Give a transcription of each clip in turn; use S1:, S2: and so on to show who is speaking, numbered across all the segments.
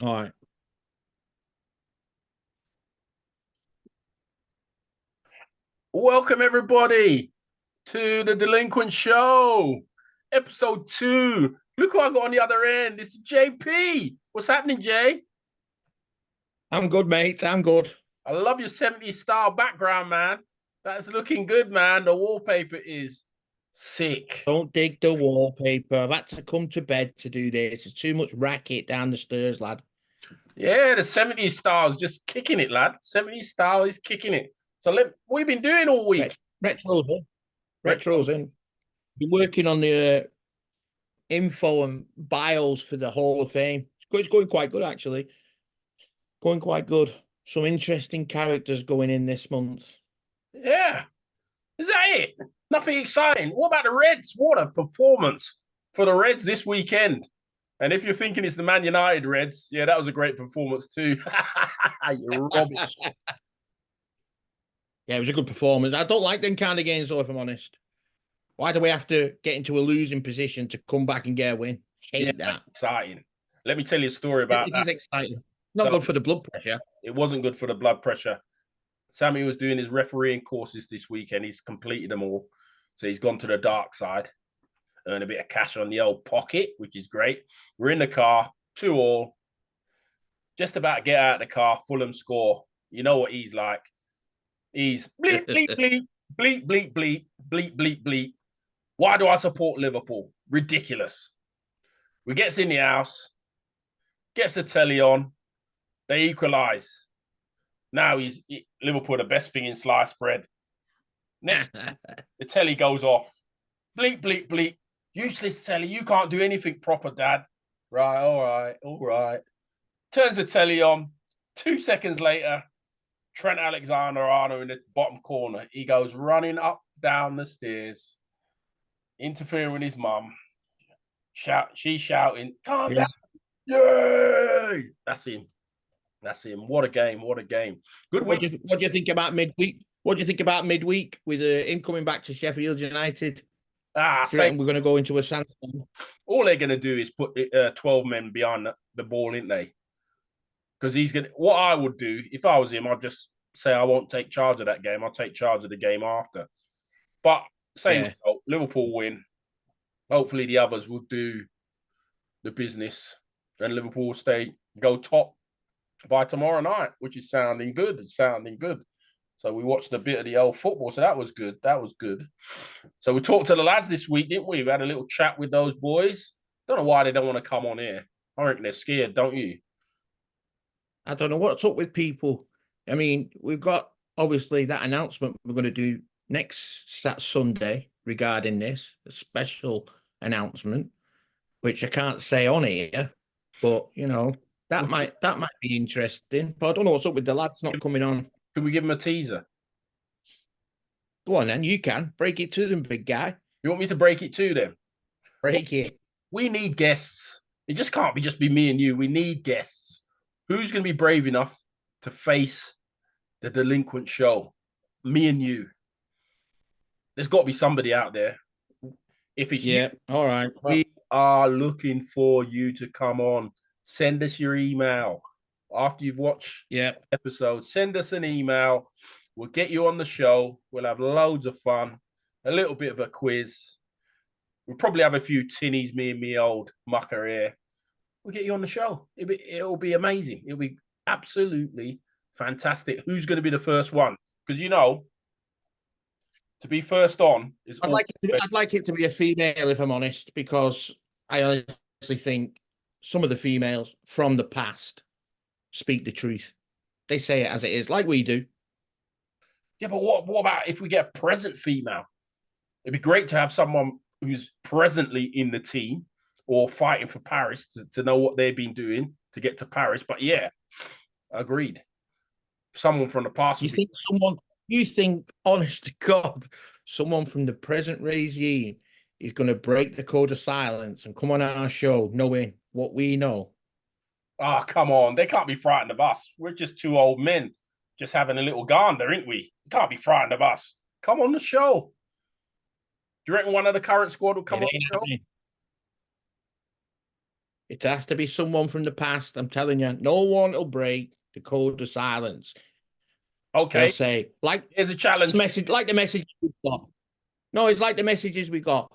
S1: All right.
S2: Welcome, everybody, to the Delinquent Show, episode 2. Look who I got on the other end. It's JP. What's happening, Jay?
S1: I'm good, mate. I'm good.
S2: I love your 70s style background, man. That's looking good, man. The wallpaper is sick.
S1: Don't dig the wallpaper. I've had to come to bed to do this. It's too much racket down the stairs, lad.
S2: Yeah, the 70s style is just kicking it, lad. 70s style is kicking it. So what have you been doing all week?
S1: Retro's in. Retro's in. Been working on the info and bios for the Hall of Fame. It's going quite good, actually. Going quite good. Some interesting characters going in this month.
S2: Yeah. Is that it? Nothing exciting. What about the Reds? What a performance for the Reds this weekend. And if you're thinking it's the Man United Reds, yeah, that was a great performance too. You're rubbish.
S1: Yeah, it was a good performance. I don't like them kind of games, though, if I'm honest. Why do we have to get into a losing position to come back and get a win? Hate that.
S2: Exciting. Let me tell you a story about
S1: It
S2: that.
S1: is exciting. Not good for the blood pressure.
S2: It wasn't good for the blood pressure. Sammy was doing his refereeing courses this week and he's completed them all. So he's gone to the dark side, earn a bit of cash on the old pocket, which is great. We're in the car, 2-2. Just about to get out of the car, Fulham score. You know what he's like. He's bleep, bleep, bleep, bleep, bleep, bleep, bleep, bleep, bleep. Why do I support Liverpool? Ridiculous. We gets in the house, gets the telly on, they equalise. Now Liverpool the best thing in sliced bread. Next, the telly goes off. Bleep, bleep, bleep. Useless telly. You can't do anything proper, Dad. Right, all right. Turns the telly on. 2 seconds later, Trent Alexander-Arnold in the bottom corner. He goes running up, down the stairs, interfering with his mum. She's shouting, calm down. Yay! That's him. What a game. Good week.
S1: What do you think about midweek? What do you think about midweek with him coming back to Sheffield United? We're going to go into a sandstorm.
S2: All they're going to do is put 12 men behind the ball, isn't they? Because he's going to. What I would do if I was him, I'd just say I won't take charge of that game. I'll take charge of the game after. But same result, Liverpool win. Hopefully the others will do the business, and Liverpool will go top by tomorrow night, which is sounding good. So we watched a bit of the old football, so that was good. So we talked to the lads this week, didn't we? We had a little chat with those boys. Don't know why they don't want to come on here. I reckon they're scared, don't you?
S1: I don't know what's up with people. I mean, we've got obviously that announcement we're going to do next Sunday regarding this, a special announcement, which I can't say on here, but you know, that might be interesting. But I don't know what's up with the lads not coming on.
S2: Can we give them a teaser?
S1: Go on then, you can. Break it to them, big guy.
S2: You want me to break it to them?
S1: Break it.
S2: We need guests. It just can't be me and you. We need guests. Who's going to be brave enough to face the Delinquent Show? Me and you. There's got to be somebody out there. If it's you,
S1: all right.
S2: We are looking for you to come on. Send us your email after you've watched the episode. Send us an email. We'll get you on the show. We'll have loads of fun. A little bit of a quiz. We'll probably have a few tinnies, me and me old mucker here. We'll get you on the show. It'll be amazing. It'll be absolutely fantastic. Who's going to be the first one? Because you know, to be first on is.
S1: I'd like it to be a female, if I'm honest, because I honestly think some of the females from the past speak the truth. They say it as it is, like we do.
S2: Yeah, but what about if we get a present female? It'd be great to have someone who's presently in the team or fighting for Paris to know what they've been doing to get to Paris. But yeah, agreed. Someone from the past.
S1: You think, honest to God, someone from the present regime is going to break the code of silence and come on our show knowing what we know?
S2: Oh, come on. They can't be frightened of us. We're just 2 old men just having a little gander, aren't we? You can't be frightened of us. Come on the show. Do you reckon one of the current squad will come on the show?
S1: It has to be someone from the past. I'm telling you, no one will break the code of silence. They'll
S2: Okay,
S1: say,
S2: here's a challenge.
S1: like the message we got. No, it's like the messages we got.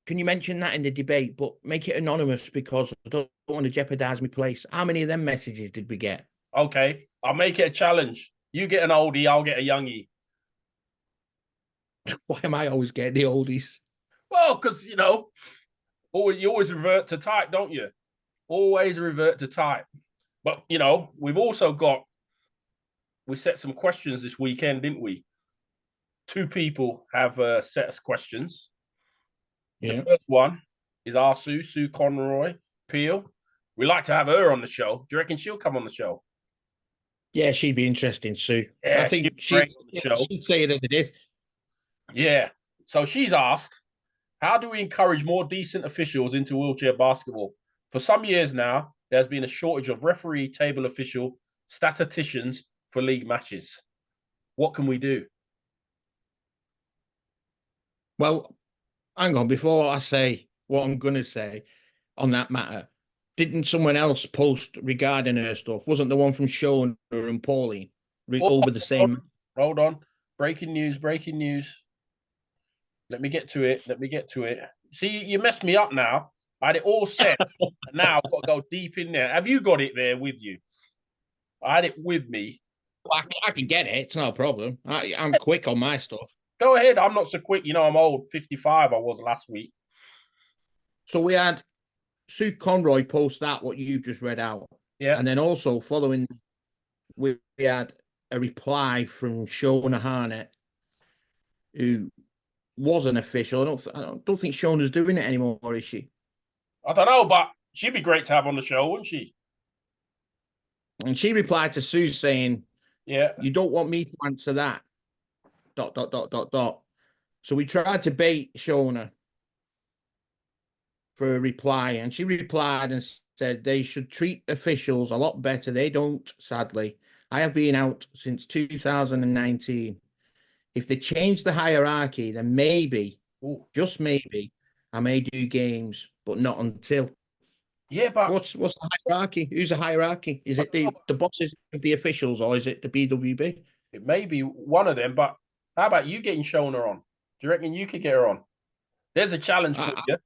S1: Can you mention that in the debate, but make it anonymous because I don't want to jeopardize my place? How many of them messages did we get?
S2: Okay, I'll make it a challenge. You get an oldie, I'll get a youngie.
S1: Why am I always getting the oldies?
S2: Well, because you always revert to type, don't you? Always revert to type. But we set some questions this weekend, didn't we? 2 people have set us questions.
S1: Yeah.
S2: The first one is our Sue Conroy Peel. We like to have her on the show. Do you reckon she'll come on the show?
S1: Yeah, she'd be interesting, Sue.
S2: Yeah,
S1: I
S2: she'd
S1: think
S2: be great on the show.
S1: she'd say it as it is.
S2: Yeah. So she's asked, how do we encourage more decent officials into wheelchair basketball? For some years now, there's been a shortage of referee, table official, statisticians for league matches. What can we do?
S1: Well, hang on, before I say what I'm going to say on that matter, didn't someone else post regarding her stuff? Wasn't the one from Shona and Pauline over the same?
S2: Hold on. Breaking news. Let me get to it. See, you messed me up now. I had it all set. And now I've got to go deep in there. Have you got it there with you? I had it with me.
S1: I can get it. It's not a problem. I'm quick on my stuff.
S2: Go ahead. I'm not so quick. I'm old. 55 I was last week.
S1: So we had Sue Conroy post that, what you just read out.
S2: Yeah.
S1: And then also following, we had a reply from Shona Harnett, who was an official. I don't think Shona's doing it anymore, is she?
S2: I don't know, but she'd be great to have on the show, wouldn't she?
S1: And she replied to Sue saying,
S2: yeah,
S1: you don't want me to answer that. ... So we tried to bait Shona for a reply, and she replied and said they should treat officials a lot better. They don't, sadly. I have been out since 2019. If they change the hierarchy, then maybe, just maybe, I may do games, but not until.
S2: Yeah, but
S1: what's the hierarchy? Who's the hierarchy? Is it the bosses of the officials, or is it the BWB?
S2: It may be one of them, but how about you getting Shona on? Do you reckon you could get her on? There's a challenge for you.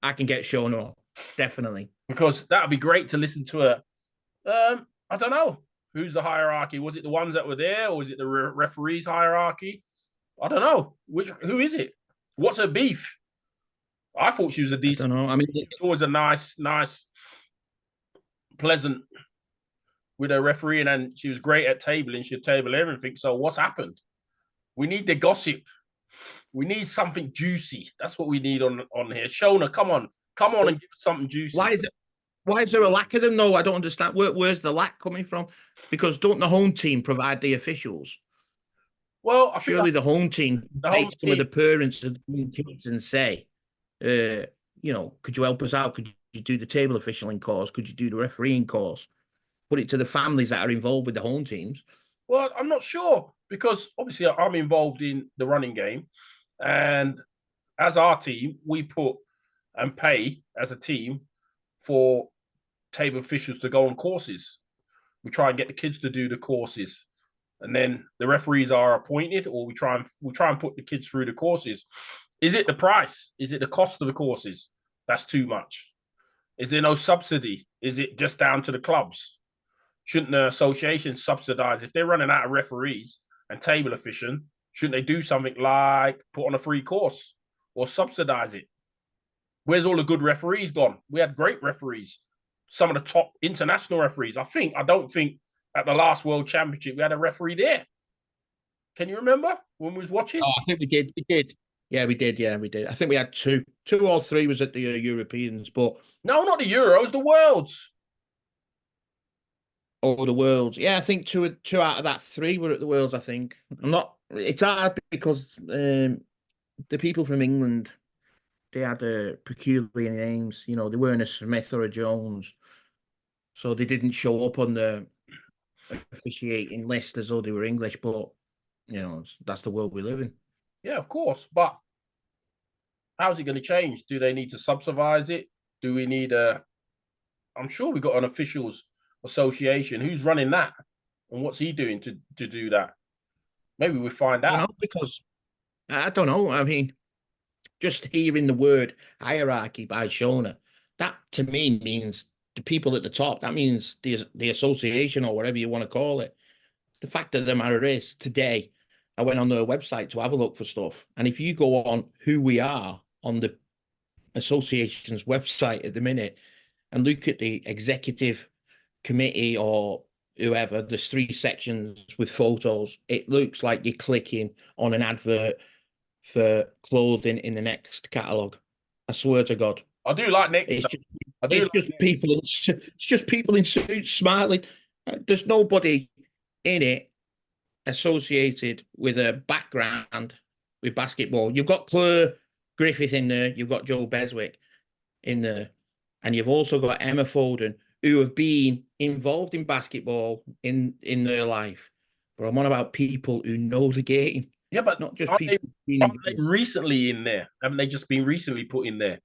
S1: I can get Shona on, definitely.
S2: Because that would be great to listen to her. I don't know. Who's the hierarchy? Was it the ones that were there, or was it the referees hierarchy? I don't know. Who is it? What's her beef? I thought she was a decent.
S1: I don't know. I mean,
S2: it was a nice, pleasant with her refereeing, and she was great at tabling. She'd table everything. So what's happened? We need the gossip. We need something juicy. That's what we need on here. Shona, come on and give us something juicy.
S1: Why is there a lack of them? No, I don't understand. Where's the lack coming from? Because don't the home team provide the officials?
S2: Well, I
S1: surely the home team take some of the parents of the kids and say, could you help us out? Could you do the table officialing course? Could you do the refereeing course? Put it to the families that are involved with the home teams.
S2: Well, I'm not sure, because obviously I'm involved in the running game, and as our team, we put and pay as a team for table officials to go on courses. We try and get the kids to do the courses, and then the referees are appointed, or we try and put the kids through the courses. Is it the price? Is it the cost of the courses? That's too much. Is there no subsidy? Is it just down to the clubs? Shouldn't the association subsidize? If they're running out of referees and table officials, shouldn't they do something like put on a free course or subsidize it? Where's all the good referees gone? We had great referees, some of the top international referees. I don't think at the last World Championship we had a referee there. Can you remember when we was watching?
S1: Oh, I think we did. Yeah, we did. I think we had two or three was at the Europeans, but
S2: no, not the Euros, the Worlds.
S1: Oh, the Worlds. Yeah, I think two out of that three were at the Worlds. I think it's hard because the people from England, they had peculiar names. They weren't a Smith or a Jones, so they didn't show up on the officiating list as though they were English. But that's the world we live in.
S2: Yeah, of course. But how's it going to change? Do they need to subsidize it? Do we need a? I'm sure we got an officials association. Who's running that, and what's he doing to do that? Maybe we find
S1: I don't
S2: out.
S1: know, because I don't know. I mean, just hearing the word hierarchy by Shona, that to me means the people at the top. That means the association or whatever you want to call it. The fact of the matter is, today I went on their website to have a look for stuff, and if you go on who we are on the association's website at the minute and look at the executive committee or whoever, there's three sections with photos. It looks like you're clicking on an advert for clothing in the Next catalogue. I swear to God.
S2: I do like Next.
S1: It's just,
S2: I do
S1: it's
S2: like
S1: just
S2: Next.
S1: it's just people in suits smiling. There's nobody in it associated with a background with basketball. You've got Claire Griffith in there, you've got Joe Beswick in there, and you've also got Emma Foden, who have been involved in basketball in their life. But I'm on about people who know the game,
S2: Yeah, but
S1: not just people being
S2: aren't they
S1: involved.
S2: recently in there? Haven't they just been recently put in there?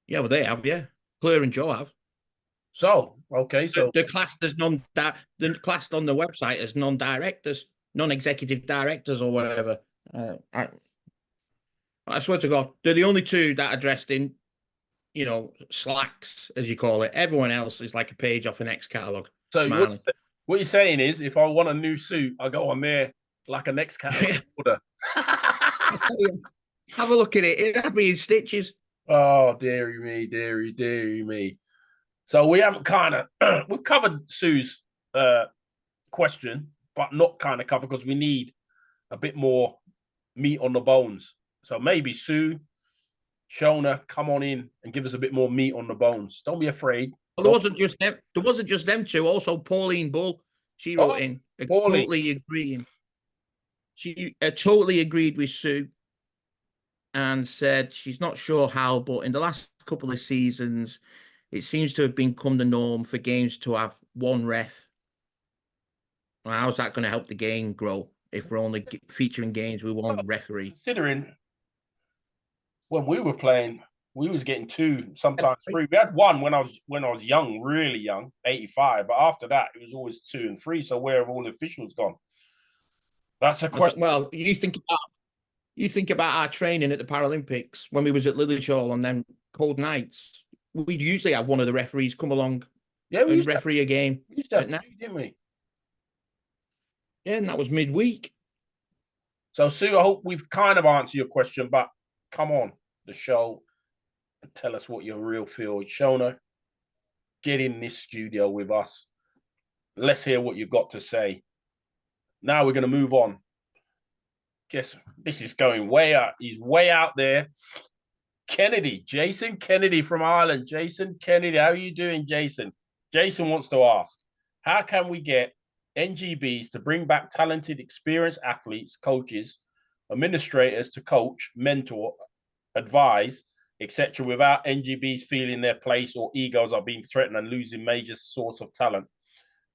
S1: Yeah, well, they have, yeah. Claire and Joe have.
S2: So okay, so
S1: They're classed as they're classed on the website as non-directors, non-executive directors or whatever. I swear to God, they're the only two that are dressed in, slacks, as you call it. Everyone else is like a page off an X catalog,
S2: so
S1: smiling.
S2: what you're saying is, if I want a new suit, I go on there like a Next catalog order.
S1: Have a look at it. It'll be in stitches.
S2: Oh, dearie me, dearie me. So we haven't kind of we've covered Sue's question, but not kind of covered because we need a bit more meat on the bones. So maybe Sue, Shona, come on in and give us a bit more meat on the bones. Don't be afraid.
S1: Well, there
S2: Don't.
S1: wasn't just them. There wasn't just them two. Also, Pauline Bull. She
S2: Oh,
S1: wrote in,
S2: Paulie.
S1: totally agreeing. She totally agreed with Sue and said she's not sure how, but in the last couple of seasons, it seems to have become the norm for games to have one ref. Well, how's that going to help the game grow if we're only featuring games with one referee?
S2: Considering when we were playing, we was getting two, sometimes three. We had one when I was young, really young, 85. But after that, it was always two and three. So where have all the officials gone? That's a question.
S1: Well, you think about our training at the Paralympics when we was at Lillishall on them cold nights. We'd usually have one of the referees come along
S2: Yeah, we
S1: and
S2: used to have,
S1: referee a game
S2: we used to
S1: at
S2: have
S1: night.
S2: two, didn't we?
S1: Yeah, and that was midweek.
S2: So Sue, I hope we've kind of answered your question, but come on the show and tell us what your real feel is. Shona, get in this studio with us. Let's hear what you've got to say. Now we're going to move on. Guess this is going way out. He's way out there. Kennedy, Jason Kennedy from Ireland. Jason Kennedy, how are you doing, Jason? Jason wants to ask, how can we get NGBs to bring back talented, experienced athletes, coaches, administrators to coach, mentor, advise, etc., without NGBs feeling their place or egos are being threatened and losing major source of talent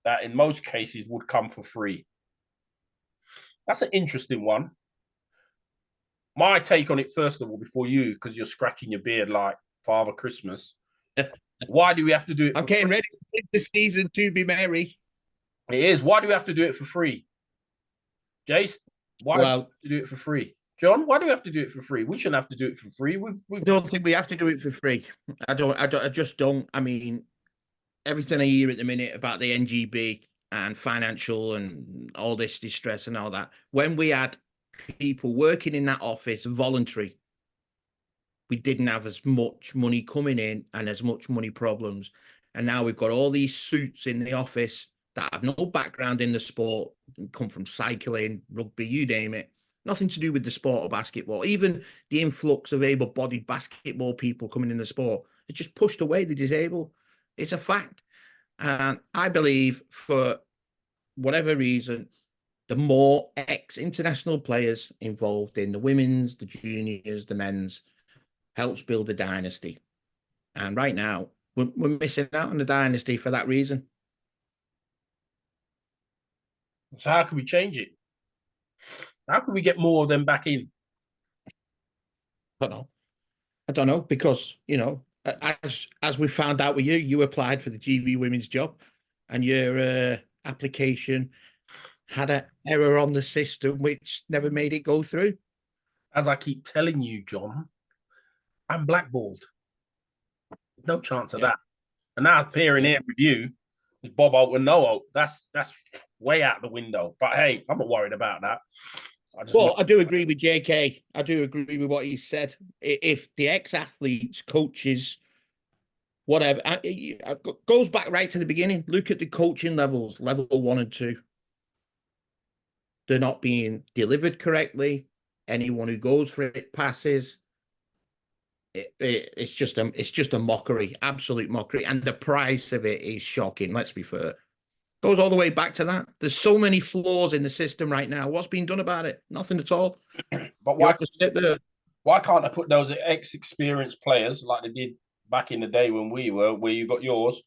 S2: that in most cases would come for free? That's an interesting one. My take on it, first of all, before you, because you're scratching your beard like Father Christmas. Why do we have to do it?
S1: I'm getting ready for the season to be merry.
S2: It is. Why do we have to do it for free? Jace, why do we have to do it for free? John, why do we have to do it for free? We shouldn't have to do it for free.
S1: I don't think we have to do it for free. I just don't. I mean, everything I hear at the minute about the NGB and financial and all this distress and all that. When we had people working in that office voluntary, we didn't have as much money coming in and as much money problems. And now we've got all these suits in the office that have no background in the sport, come from cycling, rugby, you name it. Nothing to do with the sport of basketball. Even the influx of able-bodied basketball people coming in the sport, it just pushed away the disabled. It's a fact. And I believe for whatever reason, the more ex-international players involved in the women's, the juniors, the men's, helps build a dynasty. And right now, we're missing out on the dynasty for that reason.
S2: So how can we change it? How can we get more of them back in?
S1: I don't know, because, as we found out with you, you applied for the GB women's job, and your application had an error on the system, which never made it go through.
S2: As I keep telling you, John, I'm blackballed. There's no chance of
S1: Yeah.
S2: that. And now appearing here with you is Bob Hope and no Hope. That's way out the window. But hey, I'm not worried about that.
S1: Well, I do agree with JK. I do agree with what he said. If the ex-athletes, coaches, whatever, goes back right to the beginning. Look at the coaching levels, level 1 and 2. They're not being delivered correctly. Anyone who goes for it passes. It's just a mockery, absolute mockery, and the price of it is shocking. Let's be fair. Goes all the way back to that. There's so many flaws in the system right now. What's being done about it? Nothing at all.
S2: But why can't I put those ex-experienced players like they did back in the day when we were, where you got yours,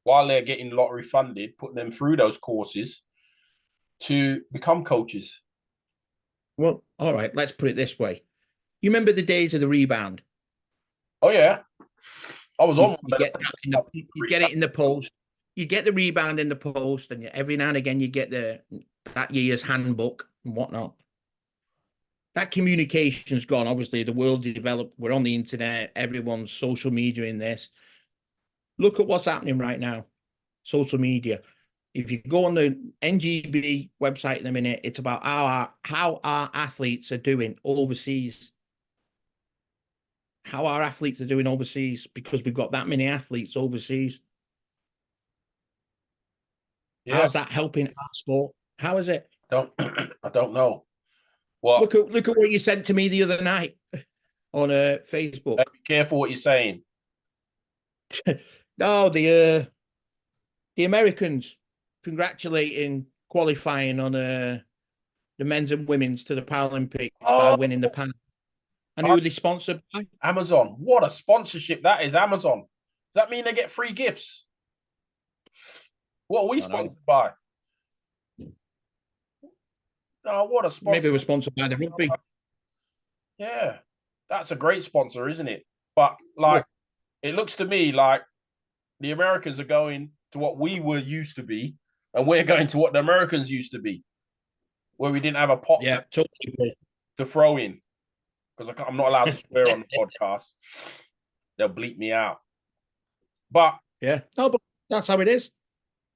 S2: while they're getting lottery funded, put them through those courses to become coaches?
S1: Well, all right, let's put it this way. You remember the days of the rebound?
S2: Oh yeah, I was on.
S1: You get it in the post. You get the rebound in the post, and every now and again you get that year's handbook and whatnot. That communication's gone. Obviously, the world developed. We're on the internet. Everyone's social media in this. Look at what's happening right now. Social media. If you go on the NGB website in a minute, it's about how our athletes are doing overseas. How our athletes are doing overseas, because we've got that many athletes overseas.
S2: Yeah.
S1: How's that helping our sport? How is it?
S2: I don't know. Well,
S1: look at what you sent to me the other night on Facebook.
S2: Be careful what you're saying.
S1: No, the Americans congratulating qualifying on the men's and women's to the Paralympics by winning the panel. And who are they sponsored by?
S2: Amazon. What a sponsorship that is, Amazon. Does that mean they get free gifts? What are we sponsored by? Oh, what a sponsor.
S1: Maybe we're sponsored by the rugby.
S2: Yeah, that's a great sponsor, isn't it? But like, it looks to me like the Americans are going to what we were used to be, and we're going to what the Americans used to be, where we didn't have a pot to throw in. Because I'm not allowed to swear on the podcast. They'll bleep me out. But
S1: yeah, no, but that's how it is.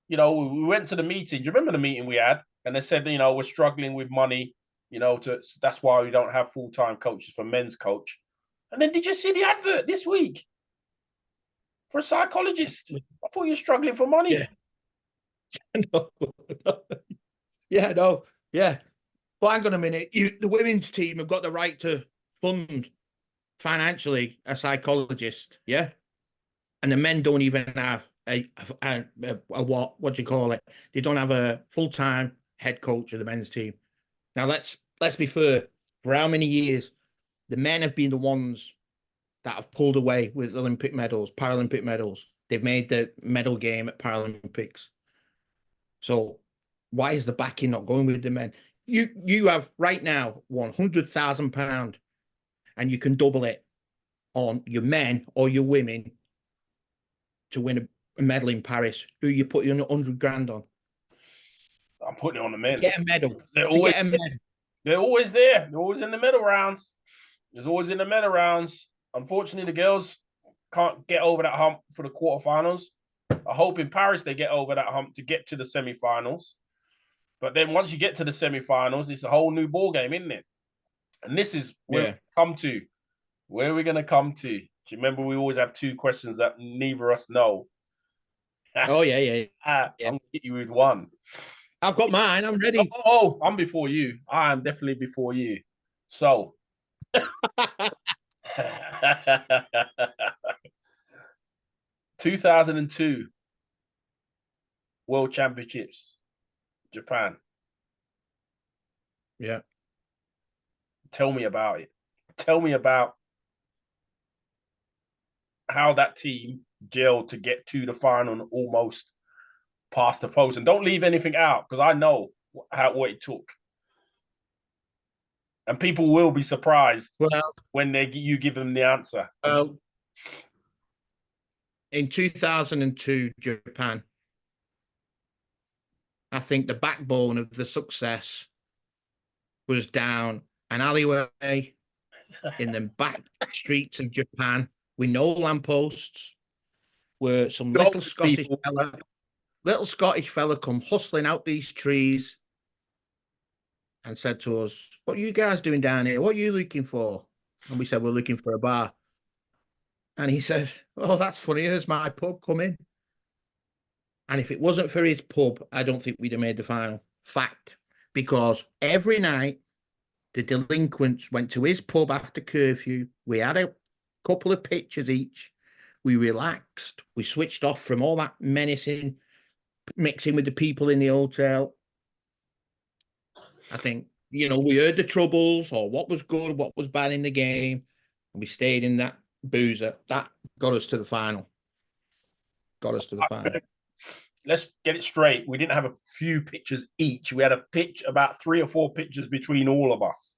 S2: You know, we went to the meeting. Do you remember the meeting we had? And they said, you know, we're struggling with money. You know, that's why we don't have full-time coaches for men's coach. And then did you see the advert this week for a psychologist? I thought you were struggling for money.
S1: Yeah. No. Yeah, no. Yeah. But hang on a minute. The women's team have got the right to fund financially a psychologist, yeah? And the men don't even have a what do you call it? They don't have a full-time head coach of the men's team. Now let's be fair. For how many years the men have been the ones that have pulled away with Olympic medals, Paralympic medals. They've made the medal game at Paralympics. So why is the backing not going with the men? You have right now £100,000, and you can double it on your men or your women to win a medal in Paris. Who you put you 100 grand on?
S2: I'm putting it on the men.
S1: Get a medal.
S2: They're always there. They're always in the medal rounds. There's always in the medal rounds. Unfortunately, the girls can't get over that hump for the quarterfinals. I hope in Paris they get over that hump to get to the semifinals. But then once you get to the semifinals, it's a whole new ball game, isn't it? And this is where we come to. Where are we going to come to? Do you remember we always have two questions that neither of us know?
S1: Oh, yeah.
S2: I'm going to hit you with one.
S1: I've got mine. I'm ready.
S2: Oh, I'm before you. I am definitely before you. So. 2002 World Championships, Japan.
S1: Yeah.
S2: Tell me about it. Tell me about how that team gelled to get to the final and almost past the post. And don't leave anything out, because I know what it took. And people will be surprised when you give them the answer.
S1: in 2002 Japan, I think the backbone of the success was down an alleyway in the back streets of Japan with no lampposts, where some
S2: Homeless people.
S1: little Scottish fella come hustling out these trees and said to us, "What are you guys doing down here? What are you looking for?" And we said, "We're looking for a bar." And he said, "Oh, that's funny. Here's my pub. Come in." And if it wasn't for his pub, I don't think we'd have made the final. Fact. Because every night the delinquents went to his pub after curfew. We had a couple of pictures each. We relaxed. We switched off from all that menacing, mixing with the people in the hotel. I think, we heard the troubles or what was good, what was bad in the game. And we stayed in that boozer. That got us to the final. Got us to the final.
S2: Let's get it straight. We didn't have a few pictures each. We had a pitch, about 3 or 4 pictures between all of us.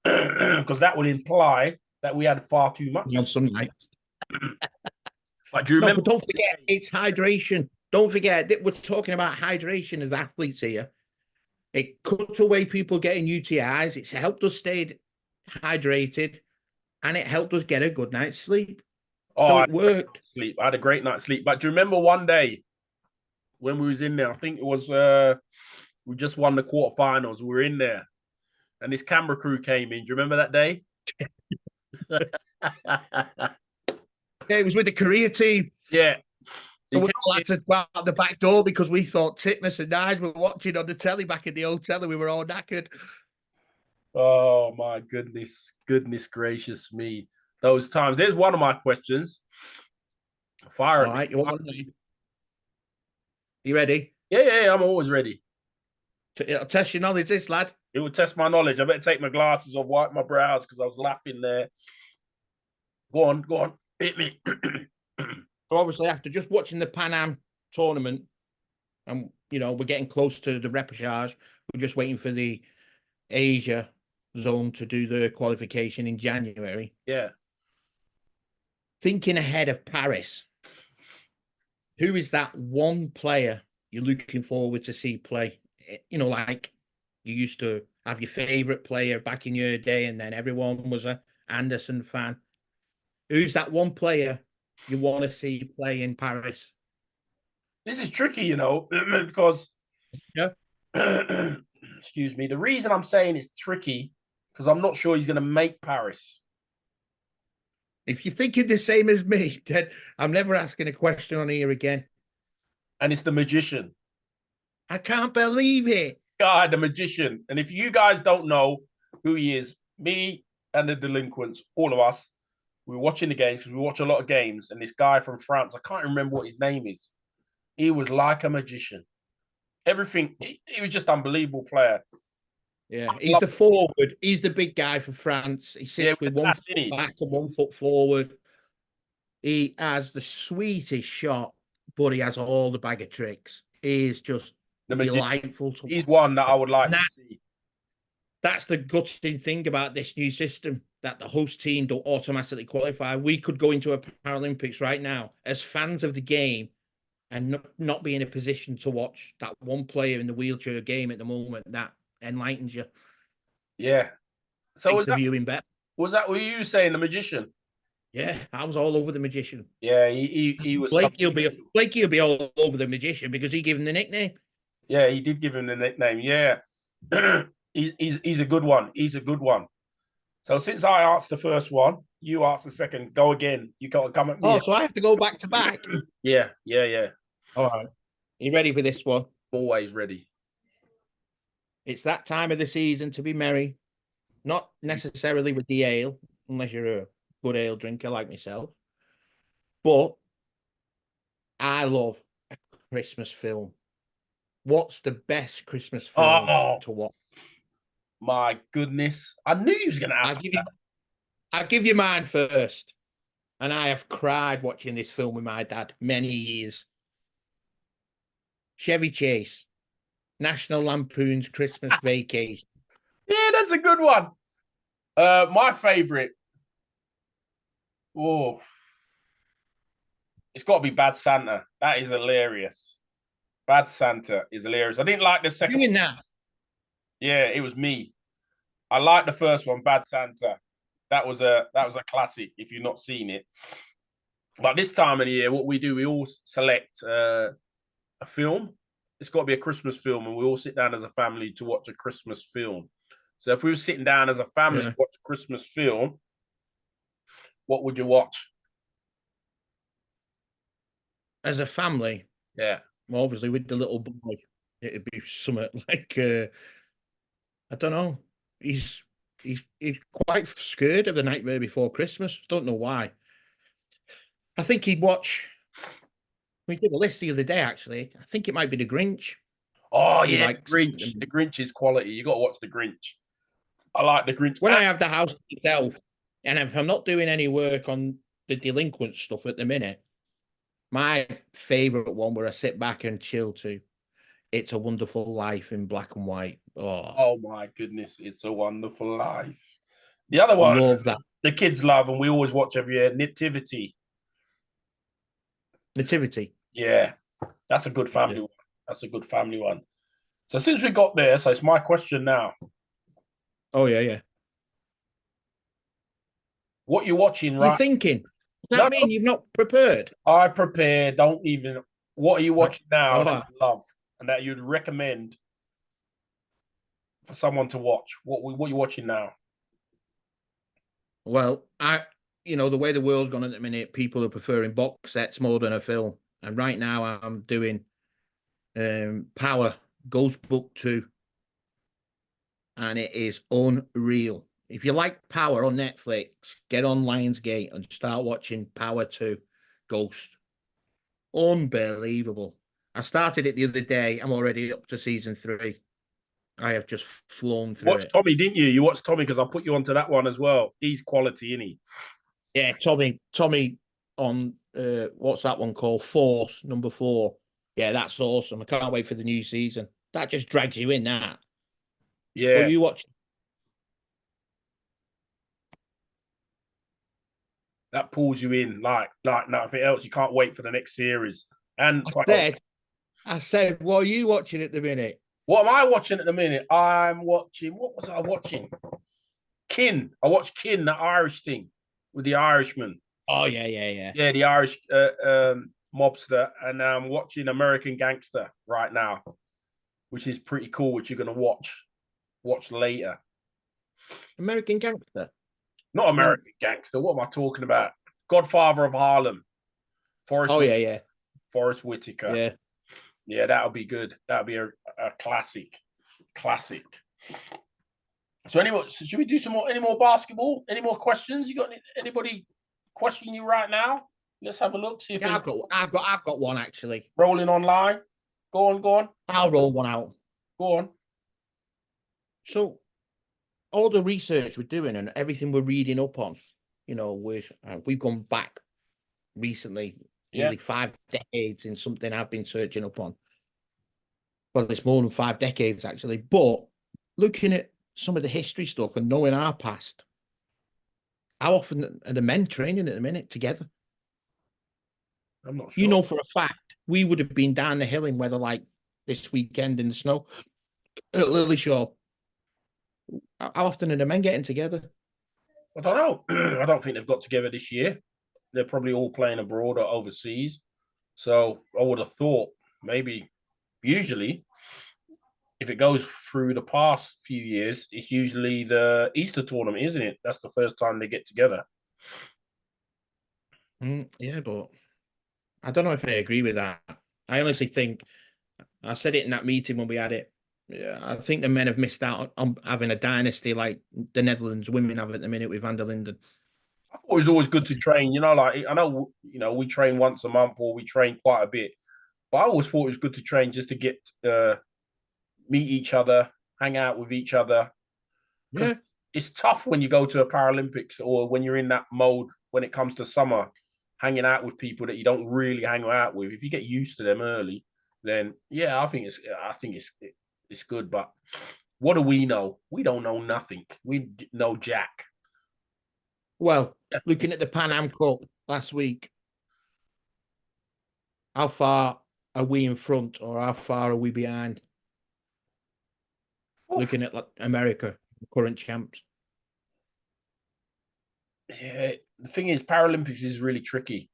S2: Because that would imply that we had far too much.
S1: On some nights.
S2: But do you remember?
S1: But don't forget, it's hydration. Don't forget that we're talking about hydration as athletes here. It cuts away people getting UTIs. It's helped us stay hydrated, and it helped us get a good night's sleep. So it worked.
S2: I had a great night's sleep. But do you remember one day when we was in there? I think it was we just won the quarterfinals. We were in there, and this camera crew came in. Do you remember that day?
S1: Yeah, it was with the Korea team.
S2: Yeah.
S1: So we all had to go out the back door because we thought Titmus and Nige were watching on the telly back in the hotel and we were all knackered.
S2: Oh, my goodness. Goodness gracious me. Those times. There's one of my questions. Fire
S1: all right, you ready?
S2: Yeah, I'm always ready.
S1: It'll test your knowledge, this lad.
S2: It will test my knowledge. I better take my glasses off, wipe my brows because I was laughing there. Go on. Hit me.
S1: So obviously, after just watching the Pan Am tournament, and we're getting close to the repechage, we're just waiting for the Asia zone to do the qualification in January.
S2: Yeah.
S1: Thinking ahead of Paris, who is that one player you're looking forward to see play? Like you used to have your favorite player back in your day, and then everyone was a Anderson fan. Who's that one player you want to see play in Paris?
S2: This is tricky, because excuse me. The reason I'm saying it's tricky because I'm not sure he's going to make Paris.
S1: If you're thinking the same as me, then I'm never asking a question on here again.
S2: And it's the magician.
S1: I can't believe it.
S2: God, the magician. And if you guys don't know who he is, me and the delinquents, all of us, we were watching the games because we watch a lot of games. And this guy from France, I can't remember what his name is. He was like a magician. Everything. He was just an unbelievable player.
S1: Yeah, he's the forward. He's the big guy for France. He sits with 1 foot back and 1 foot forward. He has the sweetest shot, but he has all the bag of tricks. He is just delightful to watch.
S2: He's one that I would like to see.
S1: That's the gutting thing about this new system, that the host team don't automatically qualify. We could go into a Paralympics right now as fans of the game and not be in a position to watch that one player in the wheelchair game at the moment. That enlightens you.
S2: Yeah. So
S1: was the viewing bet.
S2: Was that what you saying, the magician?
S1: Yeah, I was all over the magician.
S2: Yeah, he was.
S1: Blakey will be all over the magician because he gave him the nickname.
S2: Yeah, he did give him the nickname. Yeah, he's a good one. He's a good one. So since I asked the first one, you asked the second. Go again. You can't come at me.
S1: Oh, so I have to go back to back.
S2: Yeah.
S1: All right. You ready for this one?
S2: Always ready.
S1: It's that time of the season to be merry. Not necessarily with the ale, unless you're a good ale drinker like myself. But I love a Christmas film. What's the best Christmas film to watch?
S2: My goodness. I knew you was going to ask that.
S1: I'll give you mine first. And I have cried watching this film with my dad many years. Chevy Chase, National Lampoon's Christmas Vacation.
S2: Yeah, that's a good one. My favorite. Oh, It's got to be Bad Santa. That is hilarious. Bad Santa is hilarious. I didn't like the second
S1: Doing
S2: one.
S1: that.
S2: Yeah, it was me. I liked the first one, Bad Santa. That was a classic. If you've not seen it, but this time of the year, what we do, we all select a film. It's got to be a Christmas film, and we all sit down as a family to watch a Christmas film. So if we were sitting down as a family
S1: Yeah.
S2: to watch a Christmas film, what would you watch?
S1: As a family,
S2: Yeah.
S1: well, obviously with the little boy, it'd be something like I don't know. He's quite scared of the Nightmare Before Christmas. Don't know why. I think he'd watch. We did a list the other day, actually. I think it might be the Grinch.
S2: Oh
S1: He
S2: yeah, the
S1: likes
S2: Grinch. The Grinch is quality. You got to watch the Grinch. I like the Grinch.
S1: when I have the house to myself, and if I'm not doing any work on the delinquent stuff at the minute, my favorite one where I sit back and chill to, It's a Wonderful Life in black and white. Oh,
S2: Oh my goodness, it's a wonderful life. The other one,
S1: love that.
S2: the kids love, and we always watch every year, Nativity.
S1: Nativity.
S2: Yeah, that's a good
S1: Yeah.
S2: family one. That's a good family one. So since we got there, so it's my question now.
S1: Oh yeah, yeah.
S2: What you watching
S1: You're
S2: right?
S1: thinking. Does
S2: No,
S1: that mean you've not prepared?
S2: I prepare. Don't even. What are you
S1: Right.
S2: watching now that
S1: Oh,
S2: you love and that you'd recommend for someone to watch? What are you watching now?
S1: well, the way the world's gone at the minute, people are preferring box sets more than a film. And right now, I'm doing Power Ghost Book 2, and it is unreal. If you like Power on Netflix, get on Lionsgate and start watching Power 2 Ghost. Unbelievable. I started it the other day. I'm already up to season 3. I have just flown
S2: You
S1: through
S2: watched
S1: it.
S2: Tommy, didn't you? You watched Tommy because I put you onto that one as well. He's quality, isn't he?
S1: Yeah, Tommy on what's that one called? Force number 4. Yeah, that's awesome. I can't wait for the new season. That just drags you in. That. Well,
S2: Yeah,
S1: you watch.
S2: that pulls you in like nothing else. You can't wait for the next series. And
S1: I
S2: well,
S1: said, I said, what are you watching at the minute?
S2: what am I watching at the minute? I'm watching. What was I watching? Kin. I watched Kin, the Irish thing with the Irishman.
S1: Oh yeah, yeah, yeah.
S2: Yeah, the Irish mobster, and I'm watching American Gangster right now, which is pretty cool. Which you're gonna watch later.
S1: American Gangster.
S2: Not
S1: No.
S2: American Gangster. What am I talking about? Godfather of Harlem. Forrest
S1: Oh
S2: Whit-
S1: yeah, yeah,
S2: Forrest Whitaker.
S1: yeah.
S2: Yeah, that'll be good. That'll be a classic. Classic. So anyway, so should we do any more basketball? Any more questions? You got anybody questioning you right now? Let's have a look. See if
S1: Yeah,
S2: it's
S1: I've got one actually.
S2: rolling online. Go on, go on,
S1: I'll roll one out.
S2: go on.
S1: So all the research we're doing and everything we're reading up on, we've gone back recently,
S2: Yeah.
S1: nearly 5 decades in something I've been searching up on. Well, it's more than 5 decades actually. But looking at some of the history stuff and knowing our past, how often are the men training at the minute together?
S2: I'm not
S1: You
S2: sure.
S1: know for a fact we would have been down the hill in weather like this weekend in the snow at Lily Shaw. How often are the men getting together?
S2: I don't know. I don't think they've got together this year. They're probably all playing abroad or overseas. So I would have thought maybe usually if it goes through the past few years, it's usually the Easter tournament, isn't it? That's the first time they get together.
S1: Yeah, but I don't know if I agree with that. I honestly think I said it in that meeting when we had it. Yeah, I think the men have missed out on having a dynasty like the Netherlands women have at the minute with Van der Linden.
S2: I thought it was always good to train. Like I know, we train once a month or we train quite a bit, but I always thought it was good to train just to get meet each other, hang out with each other. Because
S1: Yeah,
S2: it's tough when you go to a Paralympics or when you're in that mode when it comes to summer, hanging out with people that you don't really hang out with. If you get used to them early, then yeah, I think it's good. But what do we know? We don't know nothing. We know Jack.
S1: well, looking at the Pan Am Cup last week, how far are we in front or how far are we behind?
S2: Oof.
S1: Looking at like America, current champs.
S2: Yeah, the thing is, Paralympics is really tricky.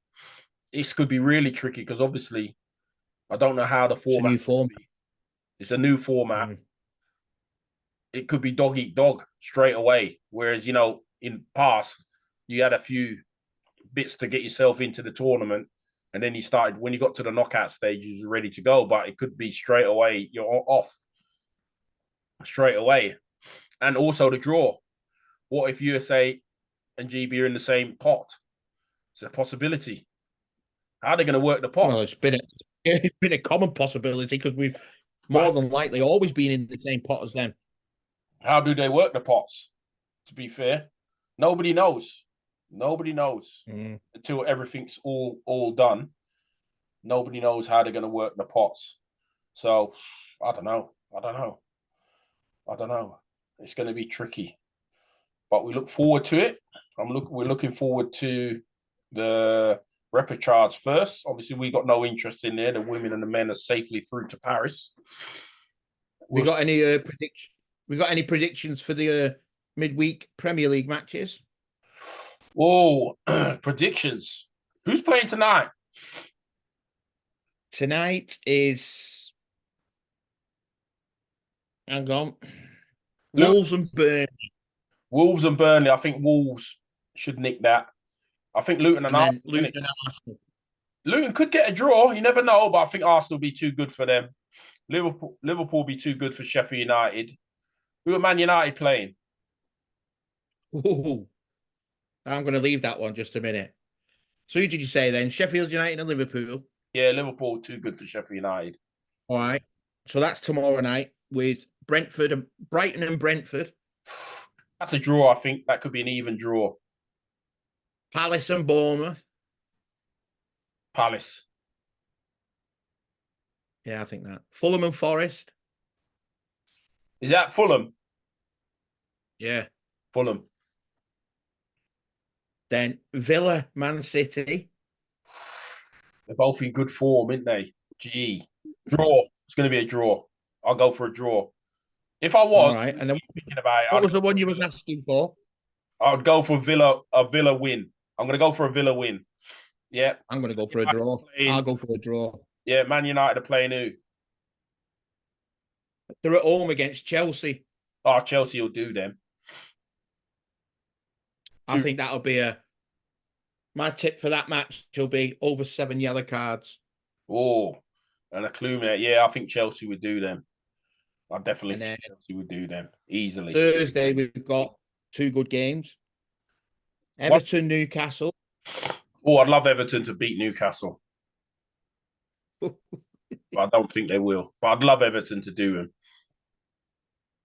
S2: This could be really tricky because obviously I don't know how the
S1: It's a
S2: format
S1: new
S2: will
S1: form.
S2: be. It's a new format.
S1: Mm.
S2: It could be dog eat dog straight away. Whereas, in past, you had a few bits to get yourself into the tournament. And then when you got to the knockout stage, you was ready to go. But it could be straight away, you're off straight away. And also the draw. What if USA and GB are in the same pot? It's a possibility. How are they going to work the
S1: Well,
S2: pots?
S1: it's been a common possibility because we've more than likely always been in the same pot as them.
S2: How do they work the pots? To be fair, nobody knows. Nobody knows until everything's all done. Nobody knows how they're going to work the pots. So I don't know. It's going to be tricky, but we look forward to it. We're looking forward to the repechage first. Obviously, we got no interest in there. The women and the men are safely through to Paris.
S1: We got any prediction? We got any predictions for the midweek Premier League matches?
S2: Oh, predictions. Who's playing tonight?
S1: Tonight is, hang on, Wolves and Burnley.
S2: Wolves and Burnley. I think Wolves should nick that. I think Luton and
S1: And then
S2: Arsenal.
S1: Luton and Arsenal.
S2: Luton could get a draw. You never know, but I think Arsenal will be too good for them. Liverpool will be too good for Sheffield United. Who are Man United playing?
S1: Ooh, I'm going to leave that one just a minute. So who did you say then? Sheffield United and Liverpool.
S2: Yeah, Liverpool too good for Sheffield United.
S1: All right. So that's tomorrow night with Brentford and Brighton and Brentford.
S2: That's a draw, I think. That could be an even draw.
S1: Palace and Bournemouth.
S2: Palace.
S1: Yeah, I think that. Fulham and Forest.
S2: Is that Fulham?
S1: Yeah.
S2: Fulham.
S1: Then Villa, Man City.
S2: They're both in good form, aren't they? Gee. Draw. It's going to be a draw. I'll go for a draw. If I was
S1: All right. And then
S2: thinking about it,
S1: what was the one you was asking for?
S2: I would go for a Villa win. I'm going to go for a Villa win. Yeah.
S1: I'm going to go for a draw. I'll go for a draw.
S2: Yeah, Man United are playing who?
S1: They're at home against Chelsea.
S2: Oh, Chelsea will do them.
S1: I think that'll be my tip for that match will be over 7 yellow cards.
S2: Oh, and a clue, mate. Yeah, I think Chelsea would do them. I definitely think Chelsea would do them easily.
S1: Thursday, we've got 2 good games. Everton, Newcastle.
S2: Oh, I'd love Everton to beat Newcastle. I don't think they will, but I'd love Everton to do them.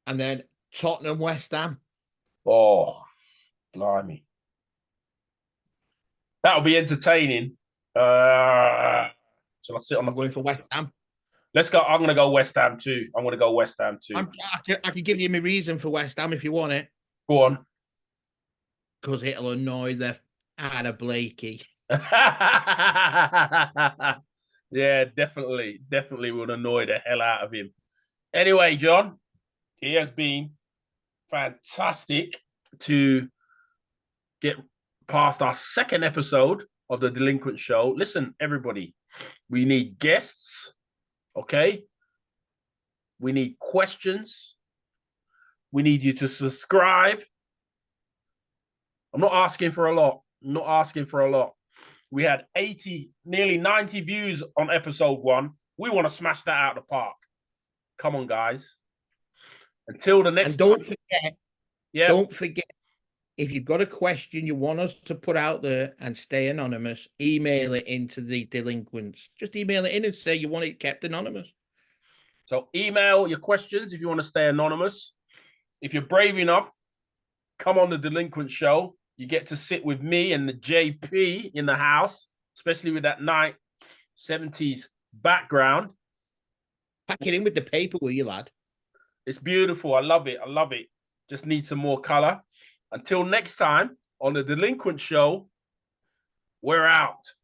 S1: And then Tottenham, West Ham.
S2: Oh, blimey. That'll be entertaining. Shall I sit on
S1: I'm going for West Ham.
S2: Let's go. I'm going to go West Ham too.
S1: I can give you my reason for West Ham if you want it.
S2: Go on.
S1: Because it'll annoy the out of Blakey.
S2: Yeah, definitely will annoy the hell out of him. Anyway, John, it has been fantastic to get past our second episode of the Delinquent Show. Listen, everybody, we need guests, okay? We need questions. We need you to subscribe. I'm not asking for a lot. We had 80, nearly 90 views on episode 1. We want to smash that out of the park. Come on, guys. Until the next
S1: time.
S2: Don't
S1: forget, if you've got a question you want us to put out there and stay anonymous, email it into the Delinquents. Just email it in and say you want it kept anonymous.
S2: So email your questions if you want to stay anonymous. If you're brave enough, come on the Delinquent Show. You get to sit with me and the JP in the house, especially with that 70s background.
S1: Pack it in with the paper, will you, lad?
S2: It's beautiful. I love it. Just need some more color. Until next time on the Delinquent Show, we're out.